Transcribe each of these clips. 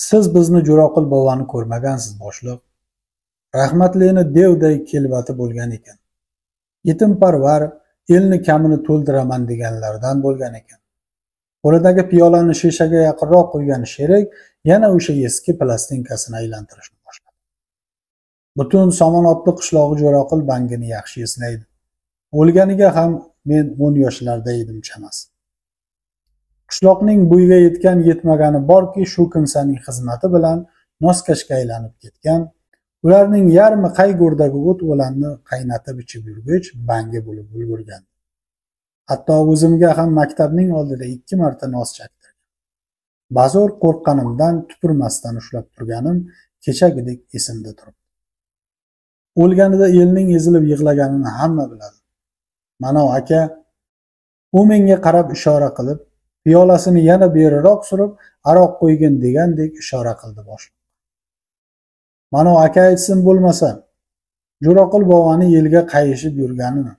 Siz bizni Jo'raqul bovani ko'rmagansiz boshliq. Rahmatlini devday kelbati bo'lgan ekan. Yetimparvar, elni kamini to'ldiraman deganlardan bo'lgan ekan. Qo'lidagi piyolani shishaga yaqinroq qo'ygan sherik yana o'sha eski plastinkasini aylantirishni boshladi. Butun Somonotli qishlog'i Jo'raqul bangini yaxshi eslaydi. O'lganiga ham men 10 yoshlarda edim chamas. Qishloqning bo'yiga yetgan yetmagani borki, shu kimsaning xizmati bilan noskashga aylanib ketgan. Ularning yarmi qay go'rdagi o't o'lanni qaynatib ichib yurgich bangi bo'lib ulgurgan. Hatto o'zimga ham maktabning oldida 2 marta nos chaqtirgan. Ba'zor qo'rqqanimdan tupurmasdan ushlab turganim kechagidek esimda turibdi. O'lganida elning ezilib yig'laganini hamma biladi. Mana aka, u menga qarab ishora qilib, piyolasini yana beriroq surib, aroq qo'ygin degandek ishora qildi boshliq. Mana aka aytsin bo'lmasa, Jo'raqul bovani yelga qayishib yurganini.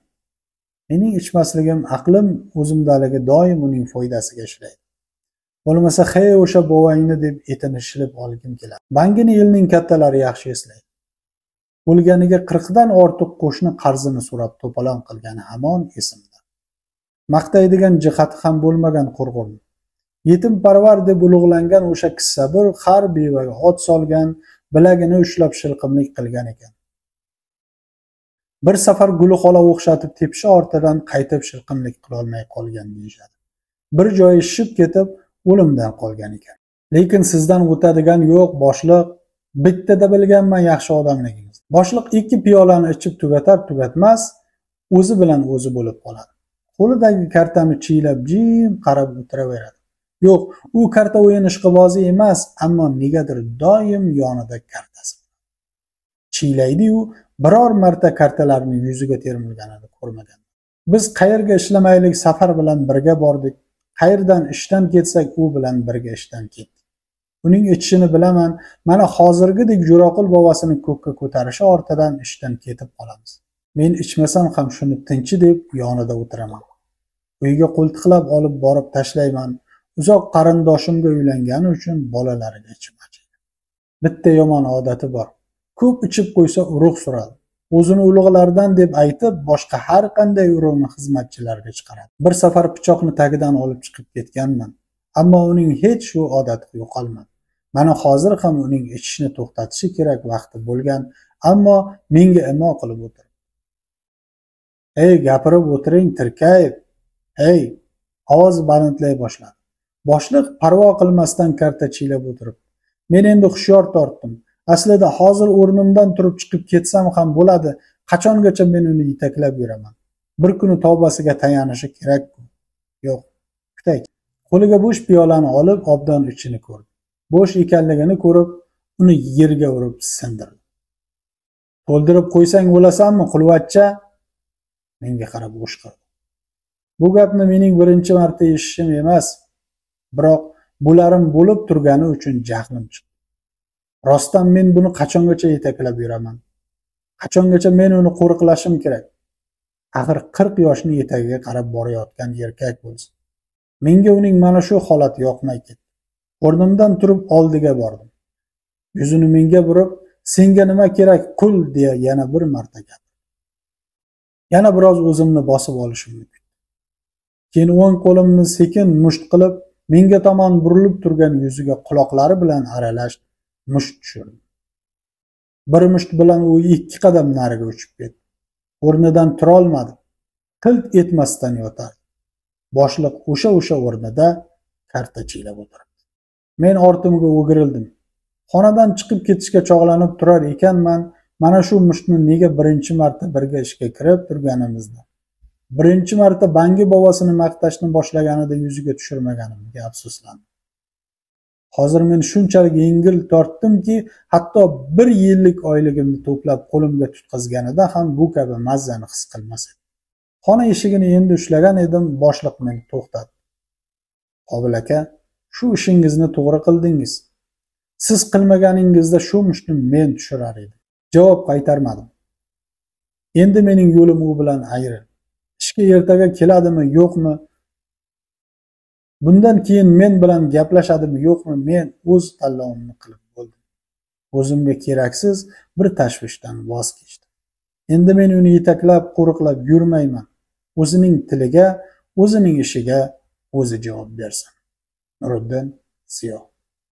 Mening ichmasligim aqlim o'zimdaligi doim uning foydasiga ishlaydi. Bo'lmasa, "Hey, o'sha bovangni" deb etini shilib olgim keladi. Bangini elning kattalari yaxshi eslaydi. O'lganiga 40 dan ortiq qo'shni qarzini so'rab to'polon qilgani hamon esimda. Maqtaydigan jihati ham bo'lmagan qo'rg'on. Yetimparvar deb ulug'langan o'sha kissabir har bevaga ot solgan, bilagini ushlab shilqimlik qilgan ekan. Bir safar Guli xola o'xshatib tepishi ortidan qaytib shilqimlik qilolmay qolgan deyishadi. Bir joyi shishib ketib o'limdan qolgan ekan. Lekin sizdan o'tadigan yo'q boshliq, bittada bilganman yaxshi odamligingiz. Boshliq 2 piyolani ichib tugatmas o'zi bilan o'zi bo'lib qoladi. Qo'lidagi kartani chiylab jim qarab o'tiraveradi. Yo'q, u karta o'yin ishqibozi emas, ammo negadir doim yonida kartasi. Chiylaydi-yu, biror marta kartalarni yuziga termilganini ko'rmagan. Biz qayerga ishlamaylik safar bilan birga bordik. Qayerdan ishdan ketsak, u bilan birga ishdan ketdik. Uning ichishini bilaman, mana hozirgidek Jo'raqul bovasini ko'kka ko'tarishi ortidan ishdan ketib qolamiz. Men ichmasam ham shuni tinchi deb yonida o'tiraman. Uyga qo'ltiqlab olib borib tashlayman. Uzoq qarindoshimga uylangani uchun bolalariga ichib achiydi. Bitta yomon odati bor. Ko'p ichib qo'ysa urug' suradi. O'zini ulug'lardan deb aytib, boshqa har qanday urug'ni xizmatchilarga chiqaradi. Bir safar pichoqni tagidan olib chiqib ketganman, ammo uning hech shu odati yo'qolmadi. Mana hozir ham uning ichishni to'xtatishi kerak vaqti bo'lgan, ammo menga imo qilib o'tir. "Ey, gapirib o'tiring, tirkayib. Ey!" ovoz balandlay boshladi. Boshliq parvo qilmasdan karta chiylab o'tirib. Men endi hushyor tortdim. Aslida hozir o'rnimdan turib chiqib ketsam ham bo'ladi. Qachongacha men uni yetaklab yuraman? Bir kuni tavbasiga tayanishi kerak-ku. Yo'q, kutay. Qo'liga bo'sh piyolani olib, obdon ichini ko'rdi. Bo'sh ekanligini ko'rib, uni yerga urib sindirdi. "To'ldirib qo'ysang o'lasanmi, qulvachcha?" menga qarab o'shqirdi. Bu gapni mening birinchi marta eshitishim emas, biroq bo'larim bo'lib turgani uchun jahlim chiqdi. Rostdan men buni qachongacha yetaklab yuraman? Qachongacha men uni qo'riqlashim kerak? Axir 40 yoshni etagiga qarab borayotgan erkak bo'lsa. Menga uning mana shu holati yoqmay ketdi. O'rnimdan turib oldiga bordim. Yuzini menga burib, "Senga nima kerak, qul?" deya yana bir marta gapirdi. Yana biroz o'zimni bosib olishimni kutdim. Keyin o'ng qo'limni sekin musht qilib, menga tomon burilib turgan yuziga quloqlari bilan aralash musht tushirdi. Bir musht bilan u 2 qadam nariga uchib ketdi. O'rnidan tura olmadi. Qilt etmasdan yotardi. Boshliq o'sha o'rnida karta chiylab o'tiribdi. Men ortimga o'girildim. Xonadan chiqib ketishga chog'lanib turar ekanman, mana shu mushtni nega birinchi marta birga ishga kirib turganimizda, birinchi marta Bangi bovasini maqtashni boshlaganida yuziga tushirmaganimga afsuslandim. Hozir men shunchalik yengil tortdimki, hatto 1 yillik oyligimni to'plab qo'limga tutqazganida ham bu kabi mazzani his qilmas edim. Xona eshigini endi ushlagan edim, boshliq meni to'xtatdi. "Qobil aka, shu ishingizni to'g'ri qildingiz. Siz qilmaganingizda shu mushtni men tushirar edim." Javob qaytarmadim. Endi mening yo'lim u bilan ayri. Ishga ertaga keladimi, yo'qmi? Bundan keyin men bilan gaplashadimi yo'qmi, men o'z tanlovimni qilib bo'ldim. O'zimga keraksiz bir tashvishdan voz kechdim. Endi men uni yetaklab, qo'riqlab yurmayman. O'zining tiliga, o'zining ishiga o'zi javob bersin. Nuriddin Siyo.